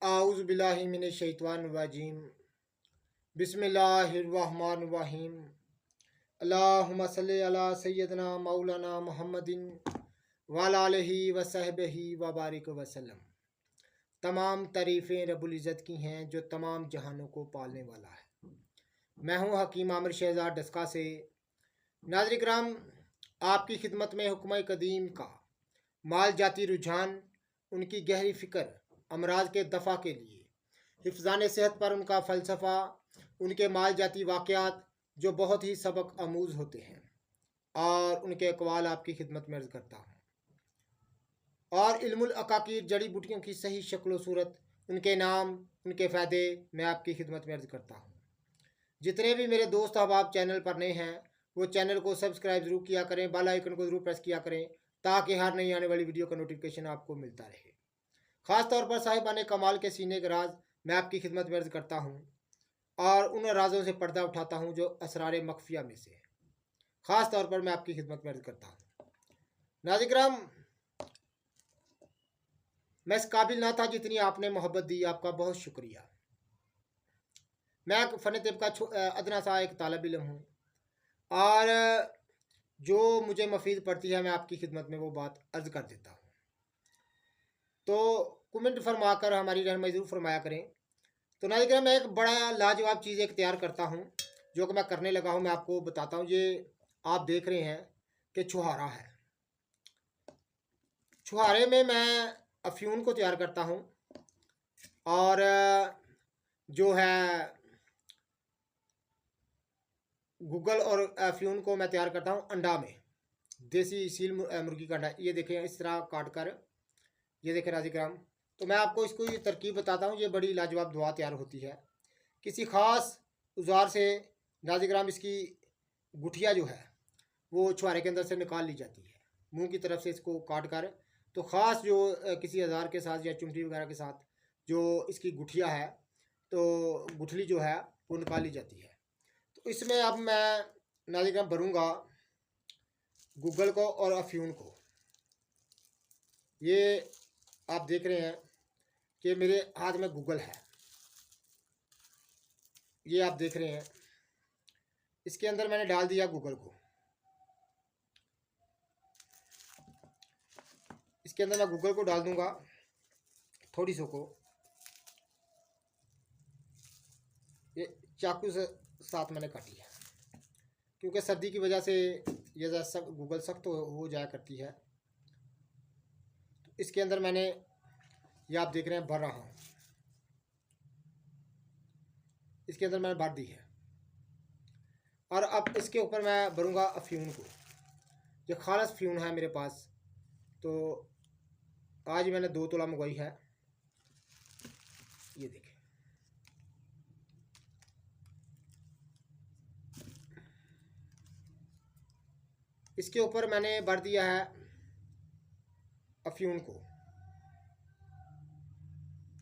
आऊज़ु बिल्लाहि मिनश शैतानिर रजीम। बिस्मिल्लाहिर्रहमानिर्रहीम। अल्लाहुम्मा सल्लि अला सय्यदना मौलाना मुहम्मदिन व अला आलिहि व सहबिही व बारिक वसल्लम। तमाम तारीफ़ें रब्बुल इज़्ज़त की हैं जो तमाम जहानों को पालने वाला है। मैं हूँ हकीम आमिर शहज़ाद डस्का से। नाज़रीन किराम, आपकी खिदमत में हुक्म कदीम का माल जाती रुझान, उनकी गहरी फ़िक्र, अमराज के दफ़ा के लिए हिफ्ज़ान सेहत पर उनका फ़लसफ़ा, उनके माल जाती वाक़यात जो बहुत ही सबक आमूज़ होते हैं, और उनके अक़वाल आपकी खिदमत में अर्ज़ करता हूँ। और इल्मुल अकाकीर, जड़ी बूटियों की सही शक्ल सूरत, उनके नाम, उनके फ़ायदे मैं आपकी खिदमत में अर्ज़ करता हूँ। जितने भी मेरे दोस्त अहबाब चैनल पर नए हैं वो चैनल को सब्सक्राइब ज़रूर किया करें, बेल आइकन को ज़रूर प्रेस किया करें ताकि हर नई आने वाली वीडियो का नोटिफिकेशन आपको मिलता रहे। ख़ास तौर पर साहिबान कमाल के सीने के राज मैं आपकी खिदमत में अर्ज़ करता हूँ और उन राज़ों से पर्दा उठाता हूँ जो असरार मख्फिया में से ख़ास तौर पर मैं आपकी खिदमत में अर्ज़ करता हूँ। नाज़रीन किराम, मैं इस काबिल ना था जितनी आपने मोहब्बत दी, आपका बहुत शुक्रिया। मैं एक फ़न तिब का अदना सा एक तालिब इल्म हूँ और जो मुझे मफीद पड़ती है मैं आपकी खिदमत में वो बात अर्ज़ कर देता हूँ। तो कमेंट फरमा कर हमारी रहनुमाई ज़रूर फरमाया करें। तो नाज़रीन किराम, मैं एक बड़ा लाजवाब चीज़ एक तैयार करता हूँ जो कि मैं करने लगा हूँ, मैं आपको बताता हूँ। ये आप देख रहे हैं कि छुहारा है। छुहारे में मैं अफ्यून को तैयार करता हूँ और जो है गूगल और अफ्यून को मैं तैयार करता हूँ अंडा में, देसी सील मुर्गी का अंडा। ये देखें, इस तरह काट कर, ये देखें नाज़रीन किराम। तो मैं आपको इसको ये तरकीब बताता हूँ। ये बड़ी लाजवाब दुआ तैयार होती है किसी ख़ास औज़ार से। नाज़रीन किराम, इसकी गुठिया जो है वो छुहारे के अंदर से निकाल ली जाती है, मुंह की तरफ से इसको काट कर। तो ख़ास जो किसी औज़ार के साथ या चिमटी वगैरह के साथ जो इसकी गुठिया है, तो गुठली जो है वो निकाल ली जाती है। तो इसमें अब मैं नाज़रीन किराम भरूँगा गूगल को और अफ्यून को। ये आप देख रहे हैं कि मेरे हाथ में गूगल है, ये आप देख रहे हैं। इसके अंदर मैंने डाल दिया गूगल को। इसके अंदर मैं गूगल को डाल दूंगा, थोड़ी सो को। ये चाकू से साथ मैंने काटी है क्योंकि सर्दी की वजह से ये सब गूगल सख्त हो जाया करती है। तो इसके अंदर मैंने, ये आप देख रहे हैं, भर रहा हूँ। इसके अंदर मैंने भर दी है और अब इसके ऊपर मैं भरूँगा अफ्यून को। ये खालस फ्यून है मेरे पास, तो आज मैंने 2 तोला मंगवाई है। ये देखें, इसके ऊपर मैंने भर दिया है अफ्यून को।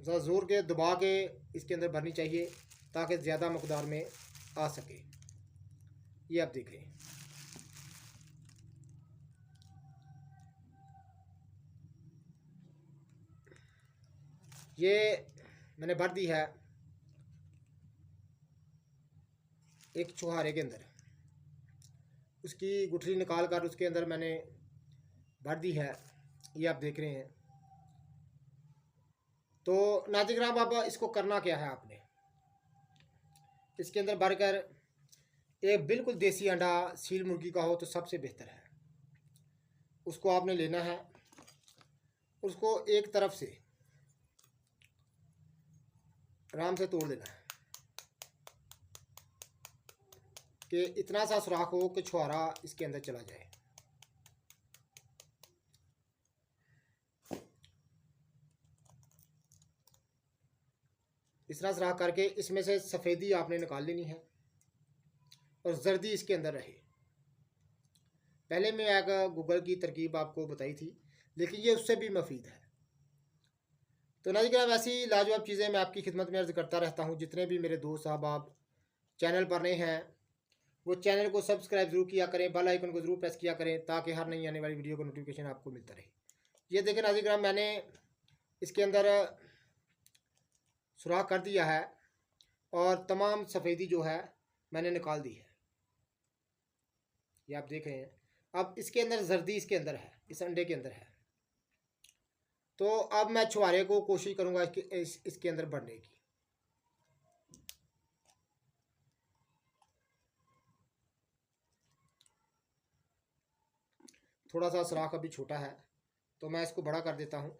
ज़रा ज़ोर के दबा के इसके अंदर भरनी चाहिए ताकि ज़्यादा मकदार में आ सके। ये आप देख रहे हैं, ये मैंने भर दी है एक छुहारे के अंदर। उसकी गुठली निकाल कर उसके अंदर मैंने भर दी है, ये आप देख रहे हैं। तो नाज़रीन किराम, अब इसको करना क्या है, आपने इसके अंदर भरकर एक बिल्कुल देसी अंडा सील मुर्गी का हो तो सबसे बेहतर है, उसको आपने लेना है। उसको एक तरफ से आराम से तोड़ देना है कि इतना सा सुराख हो कि छुहारा इसके अंदर चला जाए। इस तरह सुराख करके इसमें से सफ़ेदी आपने निकाल लेनी है और जर्दी इसके अंदर रहे। पहले मैं एक गूगल की तरकीब आपको बताई थी, लेकिन ये उससे भी मफीद है। तो नाज़रीन किराम, ऐसी लाजवाब चीज़ें मैं आपकी खिदमत में अर्ज़ करता रहता हूँ। जितने भी मेरे दोस्त साहब चैनल पर नए हैं वो चैनल को सब्सक्राइब ज़रूर किया करें, बेल आइकन को ज़रूर प्रेस किया करें ताकि हर नई आने वाली वीडियो का नोटिफिकेशन आपको मिलता रहे। ये देखें नाज़रीन किराम, मैंने इसके अंदर सुराख कर दिया है और तमाम सफ़ेदी जो है मैंने निकाल दी है, ये आप देख रहे हैं। अब इसके अंदर जर्दी इसके अंदर है, इस अंडे के अंदर है। तो अब मैं छुहारे को कोशिश करूंगा इसके अंदर बढ़ने की। थोड़ा सा सुराख अभी छोटा है तो मैं इसको बड़ा कर देता हूँ।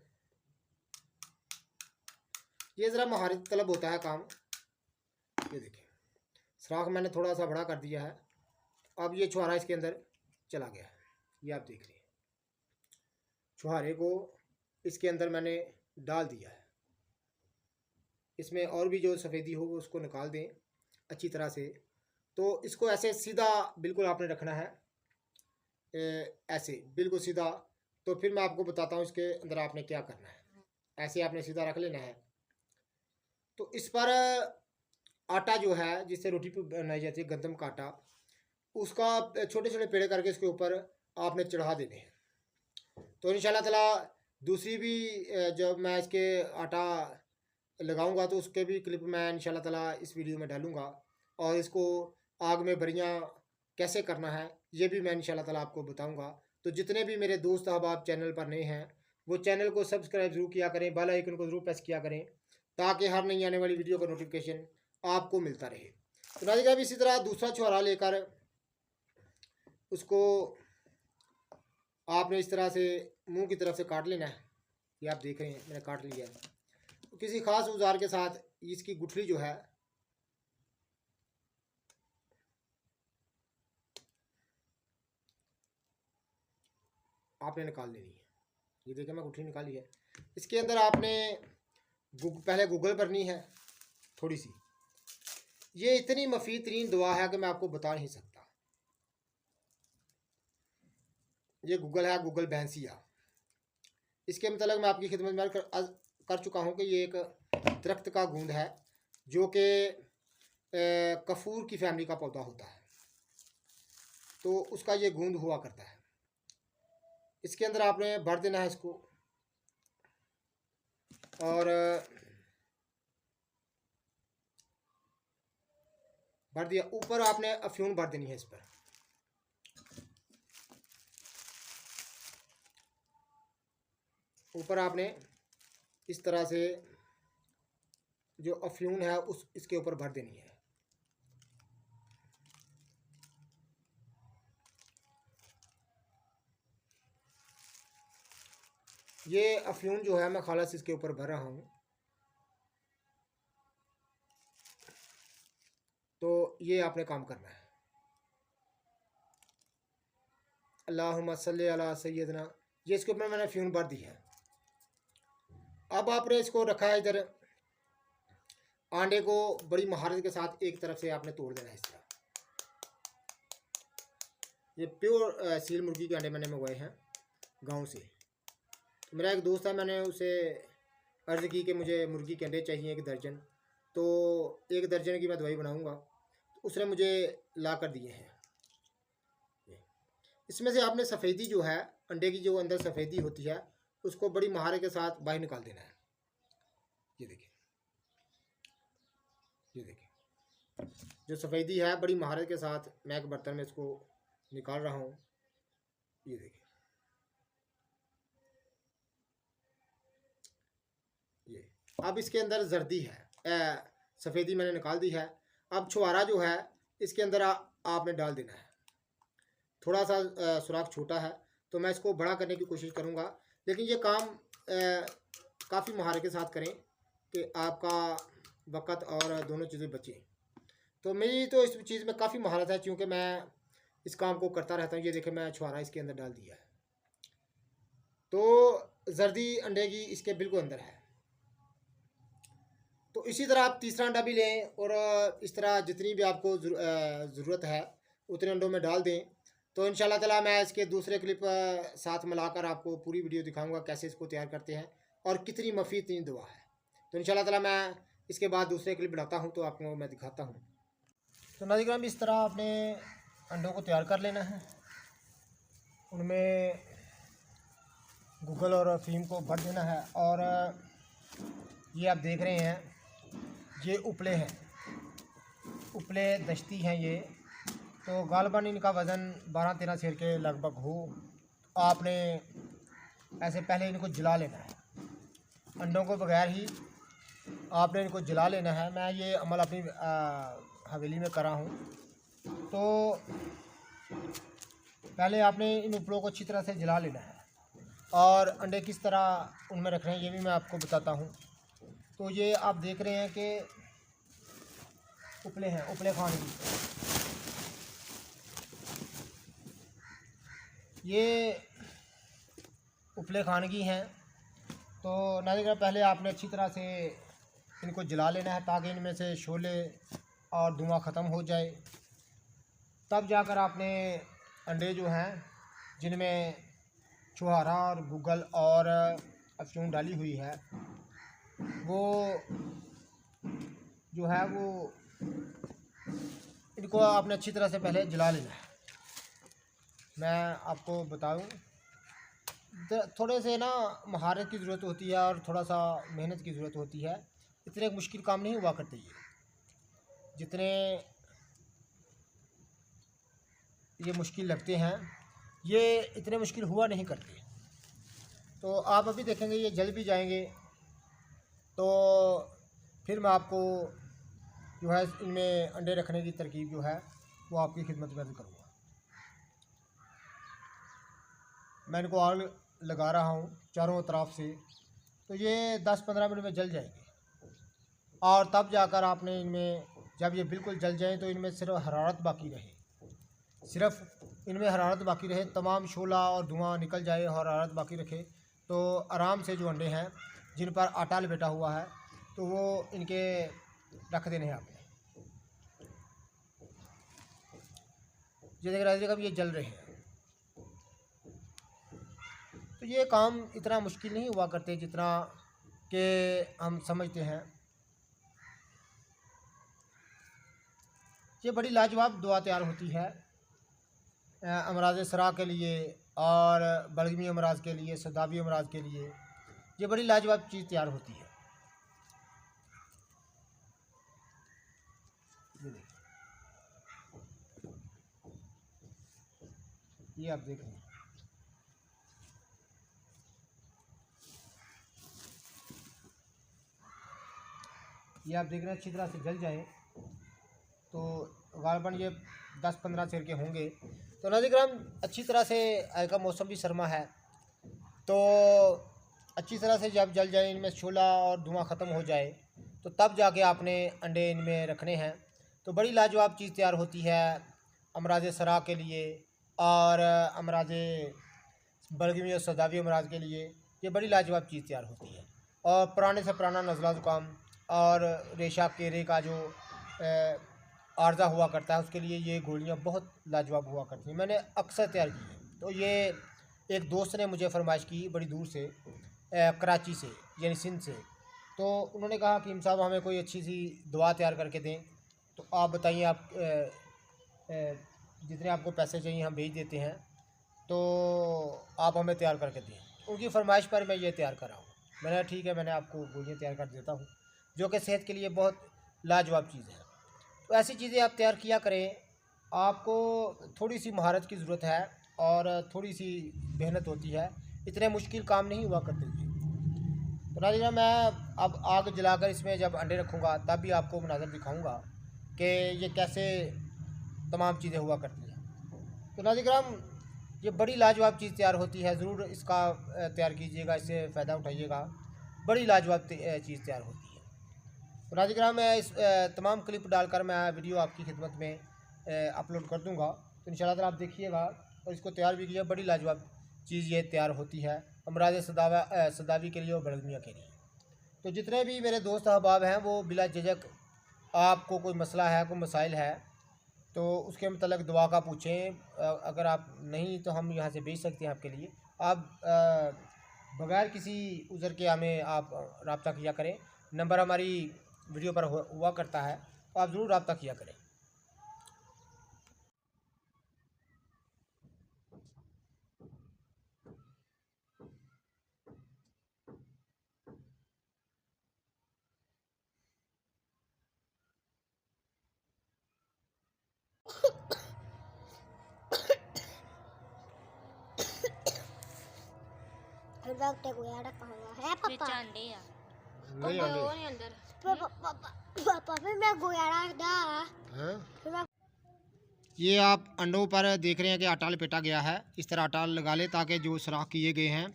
ये ज़रा महारत तलब होता है काम। ये देखिए सुराख मैंने थोड़ा सा बड़ा कर दिया है। अब ये छुहारा इसके अंदर चला गया है, ये आप देख रहे हैं। छुहारे को इसके अंदर मैंने डाल दिया है। इसमें और भी जो सफ़ेदी हो उसको निकाल दें अच्छी तरह से। तो इसको ऐसे सीधा बिल्कुल आपने रखना है, ऐसे बिल्कुल सीधा। तो फिर मैं आपको बताता हूँ इसके अंदर आपने क्या करना है। ऐसे आपने सीधा रख लेना है। तो इस पर आटा जो है जिससे रोटी बनाई जाती है, गंदम का आटा, उसका छोटे छोटे पेड़े करके इसके ऊपर आपने चढ़ा देने हैं। तो इंशाल्लाह ताला दूसरी भी जब मैं इसके आटा लगाऊंगा तो उसके भी क्लिप मैं इंशाल्लाह ताला इस वीडियो में डालूंगा। और इसको आग में बरियाँ कैसे करना है ये भी मैं इंशाल्लाह ताला आपको बताऊंगा। तो जितने भी मेरे दोस्त अहबाब चैनल पर नए हैं वो चैनल को सब्सक्राइब ज़रूर किया करें, बेल आइकन को ज़रूर प्रेस किया करें ताकि हर नई आने वाली वीडियो का नोटिफिकेशन आपको मिलता रहे। तो नाज़रीन अब इसी तरह दूसरा छुहारा लेकर उसको आपने इस तरह से मुंह की तरफ से काट लेना है। ये आप देख रहे हैं मैंने काट लिया है। तो किसी ख़ास औजार के साथ इसकी गुठली जो है आपने निकाल लेनी है। ये देखिए मैं गुठली निकाली है। इसके अंदर आपने पहले गूगल भरनी है थोड़ी सी। ये इतनी मफीद तरीन दवा है कि मैं आपको बता नहीं सकता। ये गूगल है, गूगल भैंसिया। इसके मतलब मैं आपकी खिदमत में कर चुका हूँ कि ये एक दरख्त का गूंद है जो कि कफूर की फैमिली का पौधा होता है। तो उसका ये गूंद हुआ करता है। इसके अंदर आपने भर देना है इसको और भर दिया। ऊपर आपने अफ्यून भर देनी है इस पर। ऊपर आपने इस तरह से जो अफ्यून है उस इसके ऊपर भर देनी है। ये अफ्यून जो है मैं खालस इसके ऊपर भर रहा हूँ। तो ये आपने काम करना है। अल्लाहुम्मा सल्ली अला सय्यदना, ये इसके ऊपर मैंने अफ्यून भर दी है। अब आपने इसको रखा है इधर। अंडे को बड़ी महारत के साथ एक तरफ से आपने तोड़ देना है इस तरह। ये प्योर सील मुर्गी के अंडे मैंने मंगवाए हैं गांव से। तो मेरा एक दोस्त है, मैंने उसे अर्ज़ की कि मुझे मुर्गी के अंडे चाहिए 1 दर्जन। तो 1 दर्जन की मैं दवाई बनाऊंगा। तो उसने मुझे ला कर दिए हैं। इसमें से आपने सफ़ेदी जो है, अंडे की जो अंदर सफ़ेदी होती है, उसको बड़ी महारत के साथ बाहर निकाल देना है। ये देखिए, ये देखिए जो सफ़ेदी है बड़ी महारत के साथ मैं एक बर्तन में इसको निकाल रहा हूँ। ये देखिए, ये अब इसके अंदर जर्दी है, सफ़ेदी मैंने निकाल दी है। अब छुहारा जो है इसके अंदर आपने डाल देना है। थोड़ा सा सुराख छोटा है तो मैं इसको बड़ा करने की कोशिश करूँगा, लेकिन ये काम काफ़ी महारत के साथ करें कि आपका वक़्त और दोनों चीज़ें बचें। तो मेरी तो इस चीज़ में काफ़ी महारत है क्योंकि मैं इस काम को करता रहता हूँ। ये देखें मैं छुहारा इसके अंदर डाल दिया है। तो जर्दी अंडे की इसके बिल्कुल अंदर है। तो इसी तरह आप तीसरा अंडा भी लें और इस तरह जितनी भी आपको ज़रूरत है उतने अंडों में डाल दें। तो इंशाल्लाह ताला मैं इसके दूसरे क्लिप साथ मिलाकर आपको पूरी वीडियो दिखाऊंगा कैसे इसको तैयार करते हैं और कितनी मफीद तीन दवा है। तो इंशाल्लाह ताला मैं इसके बाद दूसरे क्लिप बनाता हूँ तो आपको मैं दिखाता हूँ। तो नाज़रीन इस तरह आपने अंडों को तैयार कर लेना है, उनमें गूगल और अफीम को भर देना है। और ये आप देख रहे हैं ये उपले हैं, उपले दश्ती हैं ये। तो गालबन इनका वज़न 12-13 सेर के लगभग हो। आपने ऐसे पहले इनको जला लेना है, अंडों को बगैर ही आपने इनको जला लेना है। मैं ये अमल अपनी हवेली में करा हूँ। तो पहले आपने इन उपलों को अच्छी तरह से जला लेना है और अंडे किस तरह उनमें रख रहे हैं ये भी मैं आपको बताता हूँ। तो ये आप देख रहे हैं कि उपले हैं, उपले खानगी। ये उपले खानगी हैं। तो नाज़रीन पहले आपने अच्छी तरह से इनको जला लेना है ताकि इनमें से शोले और धुआं ख़त्म हो जाए। तब जाकर आपने अंडे जो हैं जिनमें छुहारा और गूगल और अफयूम डाली हुई है वो जो है वो इनको आपने अच्छी तरह से पहले जला लेना है। मैं आपको बताऊं थोड़े से ना महारत की ज़रूरत होती है और थोड़ा सा मेहनत की ज़रूरत होती है। इतने मुश्किल काम नहीं हुआ करते जितने ये मुश्किल लगते हैं, ये इतने मुश्किल हुआ नहीं करते। तो आप अभी देखेंगे ये जल भी जाएंगे। तो फिर मैं आपको जो है इनमें अंडे रखने की तरकीब जो है वो आपकी खिदमत में अर्ज़ करूँगा। मैं इनको आग लगा रहा हूँ चारों तरफ से। तो ये 10-15 मिनट में जल जाएंगे और तब जाकर आपने इनमें जब ये बिल्कुल जल जाए तो इनमें सिर्फ हरारत बाकी रहे, सिर्फ इनमें हरारत बाकी रहे, तमाम शोला और धुआं निकल जाए और हरारत बाकी रखे तो आराम से जो अंडे हैं जिन पर आटा लपेटा हुआ है तो वो इनके रख देने हैं आपने। ये देख रहे हैं ये जल रहे हैं। तो ये काम इतना मुश्किल नहीं हुआ करते जितना कि हम समझते हैं। ये बड़ी लाजवाब दुआ तैयार होती है अमराज सरा के लिए और बलगमी अमराज के लिए, सदावी अमराज के लिए। ये बड़ी लाजवाब चीज़ तैयार होती है। ये देखिए, ये आप देख रहे हैं। ये आप देख रहे हैं अच्छी तरह से जल जाए तो गालबन ये 10-15 सेर के होंगे। तो नाज़रीन अच्छी तरह से का मौसम भी सरमा है तो अच्छी तरह से जब जल जाए इनमें शोला और धुआं ख़त्म हो जाए तो तब जाके आपने अंडे इनमें रखने हैं। तो बड़ी लाजवाब चीज़ तैयार होती है अमराज सरा के लिए और अमराज बलगमी और सदावी अमराज के लिए। ये बड़ी लाजवाब चीज़ तैयार होती है। और पुराने से पुराना नज़ला ज़ुकाम और रेशा केरे का जो आर्जा हुआ करता है उसके लिए ये गोलियां बहुत लाजवाब हुआ करती हैं। मैंने अक्सर तैयार की हैं। तो ये एक दोस्त ने मुझे फरमाइश की बड़ी दूर से कराची से यानी सिंध से। तो उन्होंने कहा कि इम साहब हमें कोई अच्छी सी दवा तैयार करके दें। तो आप बताइए आप जितने आपको पैसे चाहिए हम भेज देते हैं तो आप हमें तैयार करके दें। उनकी फरमाइश पर मैं ये तैयार कर रहा हूँ। मैंने ठीक है मैंने आपको गोलियाँ तैयार कर देता हूँ जो कि सेहत के लिए बहुत लाजवाब चीज़ है। तो ऐसी चीज़ें आप तैयार किया करें। आपको थोड़ी सी महारत की ज़रूरत है और थोड़ी सी मेहनत होती है, इतने मुश्किल काम नहीं हुआ करते ये। तो नाज़रीन मैं अब आग जलाकर इसमें जब अंडे रखूँगा तब भी आपको मनाज़र दिखाऊँगा कि ये कैसे तमाम चीज़ें हुआ करती हैं। तो नाज़रीन ये बड़ी लाजवाब चीज़ तैयार होती है, ज़रूर इसका तैयार कीजिएगा, इससे फ़ायदा उठाइएगा। बड़ी लाजवाब चीज़ तैयार होती है। तो नाज़रीन मैं इस तमाम क्लिप डालकर मैं वीडियो आपकी खिदमत में अपलोड कर दूंगा। तो इंशाल्लाह ताला आप देखिएगा और इसको तैयार भी किया। बड़ी लाजवाब चीज़ ये तैयार होती है अमराज सदावी के लिए और बलगमिया के लिए। तो जितने भी मेरे दोस्त अहबाब हैं वो बिला झिझक आपको कोई मसला है, कोई मसाइल है तो उसके मतलब दुआ का पूछें। अगर आप नहीं तो हम यहाँ से भेज सकते हैं आपके लिए। आप बग़ैर किसी उज़र के हमें आप रब्ता किया करें। नंबर हमारी वीडियो पर हुआ करता है तो आप ज़रूर रब्ता किया करें। वक्त गोयाड़ा कहूँगा है पापा अंडे आ नहीं अंडे वो नहीं अंदर पापा फिर मैं गोयाड़ा दा हैं? फिर मैं ये आप अंडों पर देख रहे हैं कि आटा लपेटा गया है। इस तरह आटा लगा लें ताकि जो सुराख किए गए हैं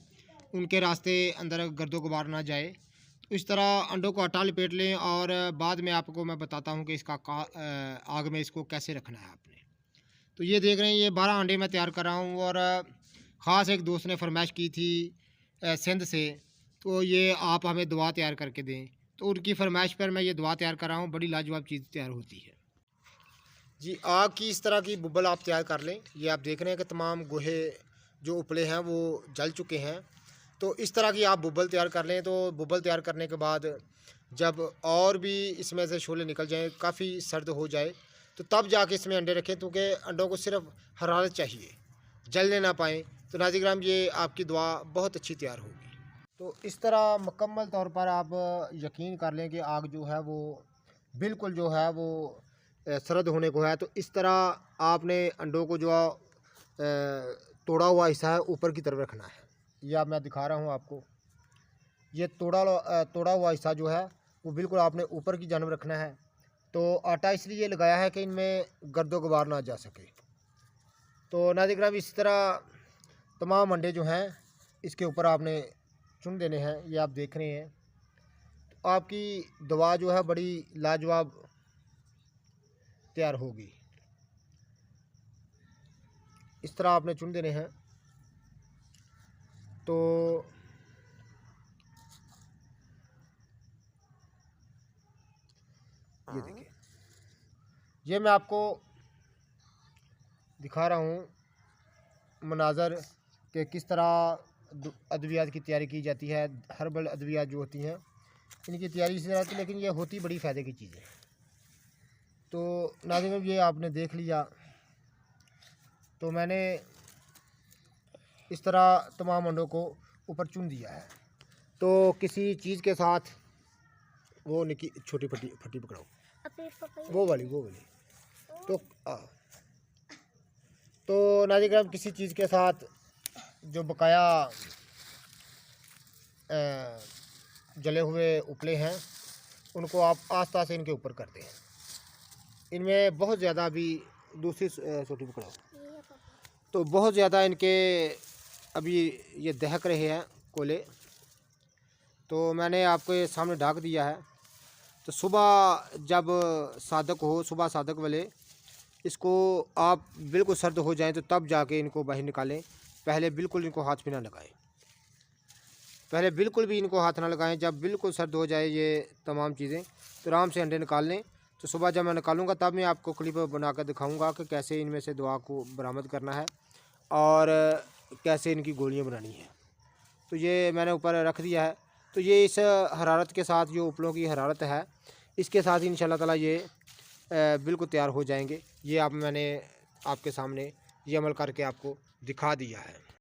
उनके रास्ते अंदर गर्दो गुबार ना जाए। तो इस तरह अंडों को आटा लपेट लें और बाद में आपको मैं बताता हूँ कि इसका आग में इसको कैसे रखना है आपने। तो ये देख रहे हैं, ये 12 अंडे मैं तैयार कर रहा हूँ और ख़ास एक दोस्त ने फरमाइश की थी सिंध से, तो ये आप हमें दुआ तैयार करके दें। तो उनकी फरमाइश पर मैं ये दुआ तैयार कर रहा हूँ। बड़ी लाजवाब चीज़ तैयार होती है जी। आग की इस तरह की बुब्बल आप तैयार कर लें। ये आप देख रहे हैं कि तमाम गोहे जो उपले हैं वो जल चुके हैं। तो इस तरह की आप बुब्बल तैयार कर लें। तो बुब्बल तैयार करने के बाद जब और भी इसमें से शोले निकल जाएं, काफ़ी सर्द हो जाए, तो तब जाके इसमें अंडे रखें, क्योंकि अंडों को सिर्फ हरारत चाहिए, जलने ना पाएँ। तो नाज़रीन, ये आपकी दुआ बहुत अच्छी तैयार होगी। तो इस तरह मुकम्मल तौर पर आप यकीन कर लें कि आग जो है वो बिल्कुल जो है वो सरद होने को है। तो इस तरह आपने अंडों को जो तोड़ा हुआ हिस्सा है ऊपर की तरफ रखना है। ये आप मैं दिखा रहा हूँ आपको। ये तोड़ा हुआ हिस्सा जो है वो बिल्कुल आपने ऊपर की जानब रखना है। तो आटा इसलिए लगाया है कि इनमें गर्दो गुबार ना जा सके। तो नाज़रीन, इस तरह तमाम अंडे जो हैं इसके ऊपर आपने चुन देने हैं। ये आप देख रहे हैं। तो आपकी दवा जो है बड़ी लाजवाब तैयार होगी। इस तरह आपने चुन देने हैं। तो ये देखिए, ये मैं आपको दिखा रहा हूँ मनाज़र कि किस तरह अद्वियात की तैयारी की जाती है। हर्बल अद्वियात जो होती हैं इनकी तैयारी इसी तरह होती है, लेकिन ये होती बड़ी फ़ायदे की चीज़ें। तो नाज़रीन, ये आपने देख लिया। तो मैंने इस तरह तमाम अंडों को ऊपर चुन दिया है। तो किसी चीज़ के साथ वो निकी छोटी फटी पकड़ाओ, वो वाली तो नाज़रीन, किसी चीज़ के साथ जो बकाया जले हुए उपले हैं उनको आप आस्ता से इनके ऊपर कर दें। इनमें बहुत ज़्यादा अभी दूसरी छोटी पकड़ाओ, तो बहुत ज़्यादा इनके अभी ये दहक रहे हैं कोयले। तो मैंने आपको ये सामने ढक दिया है। तो सुबह जब सादक हो, सुबह सादक वाले इसको आप बिल्कुल सर्द हो जाएं तो तब जाके इनको बाहर निकालें। पहले बिल्कुल इनको हाथ भी ना लगाएं, पहले बिल्कुल भी इनको हाथ ना लगाएं। जब बिल्कुल सर्द हो जाए ये तमाम चीज़ें, तो आराम से अंडे निकाल लें। तो सुबह जब मैं निकालूंगा तब मैं आपको क्लिप बनाकर दिखाऊंगा कि कैसे इनमें से दवा को बरामद करना है और कैसे इनकी गोलियां बनानी है। तो ये मैंने ऊपर रख दिया है। तो ये इस हरारत के साथ, जो उपलों की हरारत है, इसके साथ ही इंशाल्लाह ताला ये बिल्कुल तैयार हो जाएंगे। ये मैंने आपके सामने ये अमल करके आपको दिखा दिया है।